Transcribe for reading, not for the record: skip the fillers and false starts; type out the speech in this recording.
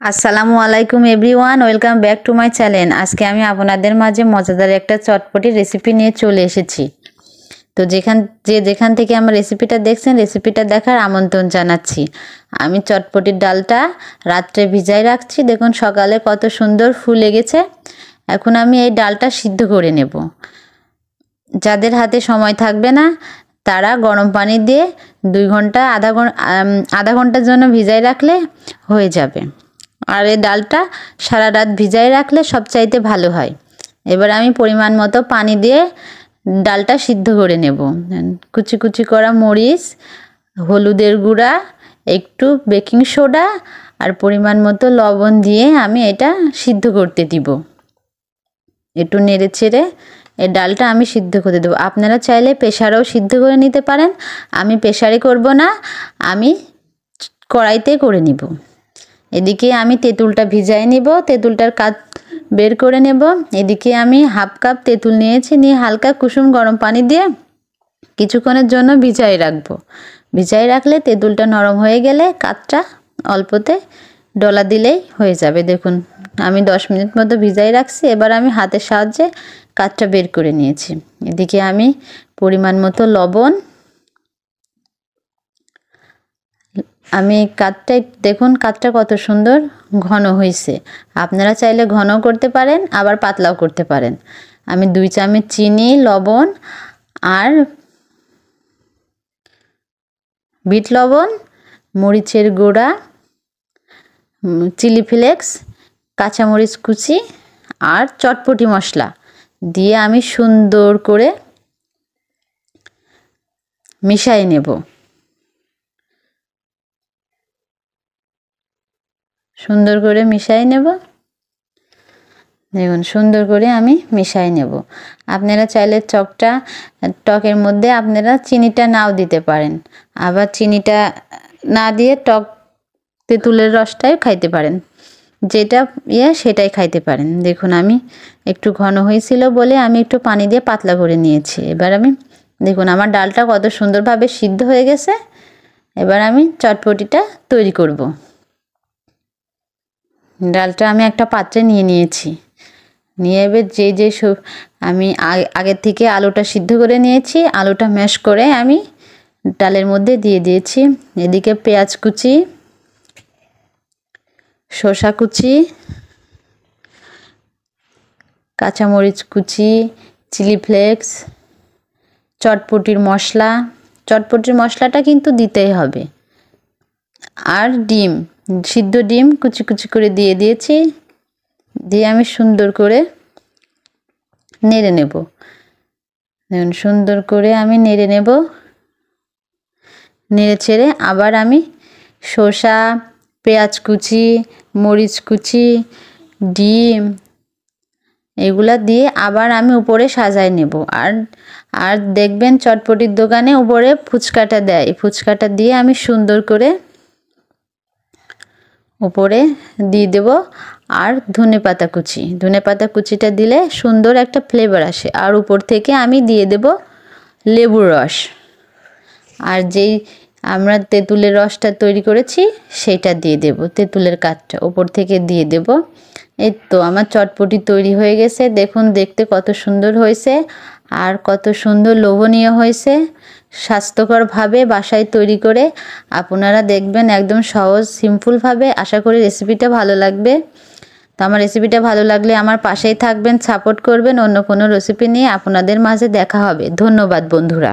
আসসালামু আলাইকুম everyone, welcome back to my channel. আজকে আমি আপনাদের মাঝে মজাদার একটা চটপটি রেসিপি নিয়ে চলে এসেছি। তো যেখান থেকে আমার রেসিপিটা দেখছেন, রেসিপিটা দেখার আমন্ত্রণ জানাচ্ছি। আমি চটপটির ডালটা রাত্রে ভিজাই রাখছি, দেখুন সকালে কত সুন্দর ফুলে গেছে। এখন আমি এই ডালটা সিদ্ধ করে নেব। যাদের হাতে সময় থাকবে না তারা গরম পানি দিয়ে 2 ঘন্টা আধা ঘন্টার জন্য ভিজাই রাখলে হয়ে যাবে। আর এই ডালটা সারা রাত ভিজাই রাখলে সবচাইতে ভালো হয়। এবার আমি পরিমাণ মতো পানি দিয়ে ডালটা সিদ্ধ করে নেব। কুচি কুচি করা মরিচ, হলুদের গুঁড়া, একটু বেকিং সোডা আর পরিমাণ মতো লবণ দিয়ে আমি এটা সিদ্ধ করতে দিব। একটু নেড়ে ছেড়ে এই ডালটা আমি সিদ্ধ করে দেবো। আপনারা চাইলে প্রেসারেও সিদ্ধ করে নিতে পারেন। আমি প্রেসারে করব না, আমি কড়াইতে করে নিব। এদিকে আমি তেঁতুলটা ভিজাই নেব, তেঁতুলটার কাঠ বের করে নেব। এদিকে আমি হাফ কাপ তেঁতুল নিয়েছি, নিয়ে হালকা কুসুম গরম পানি দিয়ে কিছুক্ষণের জন্য ভিজাই রাখবো। ভিজাই রাখলে তেঁতুলটা নরম হয়ে গেলে কাঠটা অল্পতে ডলা দিলেই হয়ে যাবে। দেখুন আমি 10 মিনিট মতো ভিজাই রাখছি। এবার আমি হাতের সাহায্যে কাঠটা বের করে নিয়েছি। এদিকে আমি পরিমাণ মতো লবণ, আমি কাঠটা দেখুন কাঠটা কত সুন্দর ঘন হয়েছে। আপনারা চাইলে ঘন করতে পারেন, আবার পাতলাও করতে পারেন। আমি 2 চামচ চিনি, লবণ আর বিট লবণ, মরিচের গুঁড়া, চিলি ফ্লেক্স, কাঁচামরিচ কুচি আর চটপটি মশলা দিয়ে আমি সুন্দর করে মিশিয়ে নেব। সুন্দর করে মিশিয়ে নেব। দেখুন সুন্দর করে আমি মিশিয়ে নেব। আপনারা চাইলে টকের মধ্যে আপনারা চিনিটা নাও দিতে পারেন, আবার চিনিটা না দিয়ে টক তেঁতুলের রসটাই খাইতে পারেন। যেটা সেটাই খাইতে পারেন। দেখুন আমি একটু ঘন হয়েছিল বলে আমি একটু পানি দিয়ে পাতলা করে নিয়েছি। এবার আমি দেখুন আমার ডালটা কত সুন্দরভাবে সিদ্ধ হয়ে গেছে। এবার আমি চটপটিটা তৈরি করব। ডালটা আমি একটা পাত্রে নিয়ে নিয়েছি। নিয়ে এবার আমি আগের থেকে আলুটা সিদ্ধ করে নিয়েছি, আলুটা ম্যাশ করে আমি ডালের মধ্যে দিয়ে দিয়েছি। এদিকে পেঁয়াজ কুচি, শসা কুচি, কাঁচামরিচ কুচি, চিলি ফ্লেক্স, চটপটির মশলাটা কিন্তু দিতেই হবে। আর ডিম, সিদ্ধ ডিম কুচি কুচি করে দিয়ে দিয়েছি। দিয়ে আমি সুন্দর করে নেড়ে নেব। দেখুন সুন্দর করে আমি নেড়ে নেব। নেড়ে ছেড়ে আবার আমি শসা, পেঁয়াজ কুচি, মরিচ কুচি, ডিম এগুলা দিয়ে আবার আমি উপরে সাজাই নেব। আর দেখবেন চটপটির দোকানে উপরে ফুচকাটা দেয়, ফুচকাটা দিয়ে আমি সুন্দর করে উপরে দিয়ে দেব। আর ধনেপাতা কুচিটা দিলে সুন্দর একটা ফ্লেভার আসে। আর উপর থেকে আমি দিয়ে দেব লেবুর রস, আর যেই আমরা তেঁতুলের রসটা তৈরি করেছি সেটা দিয়ে দেব। তেঁতুলের কাঠটা উপর থেকে দিয়ে দেব। এই তো আমার চটপটি তৈরি হয়ে গেছে। দেখুন দেখতে কত সুন্দর হয়েছে আর কত সুন্দর লোভনীয় হয়েছে। স্বাস্থ্যকরভাবে বাসায় তৈরি করে আপনারা দেখবেন, একদম সহজ সিম্পলভাবে। আশা করি রেসিপিটা ভালো লাগবে। তো আমার রেসিপিটা ভালো লাগলে আমার পাশেই থাকবেন, সাপোর্ট করবেন। অন্য কোনো রেসিপি নিয়ে আপনাদের মাঝে দেখা হবে। ধন্যবাদ বন্ধুরা।